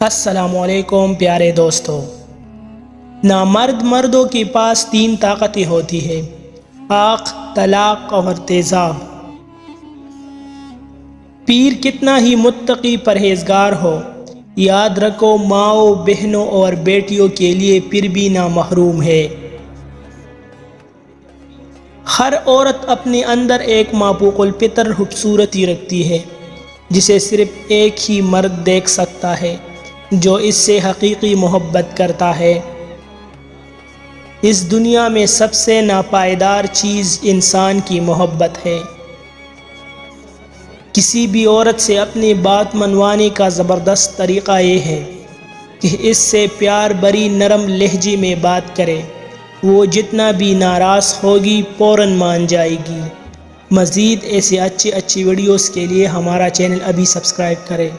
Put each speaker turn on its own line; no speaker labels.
السلام علیکم پیارے دوستو۔ نامرد مردوں کے پاس 3 طاقتیں ہوتی ہیں: آنکھ، طلاق اور تیزاب۔ پیر کتنا ہی متقی پرہیزگار ہو، یاد رکھو ماؤں، بہنوں اور بیٹیوں کے لیے پھر بھی نہ محروم ہے۔ ہر عورت اپنے اندر ایک مابوق الفطر خوبصورتی رکھتی ہے جسے صرف ایک ہی مرد دیکھ سکتا ہے جو اس سے حقیقی محبت کرتا ہے۔ اس دنیا میں سب سے ناپائیدار چیز انسان کی محبت ہے۔ کسی بھی عورت سے اپنی بات منوانے کا زبردست طریقہ یہ ہے کہ اس سے پیار بری نرم لہجے میں بات کرے، وہ جتنا بھی ناراض ہوگی فوراً مان جائے گی۔ مزید ایسے اچھی ویڈیوز کے لیے ہمارا چینل ابھی سبسکرائب کریں۔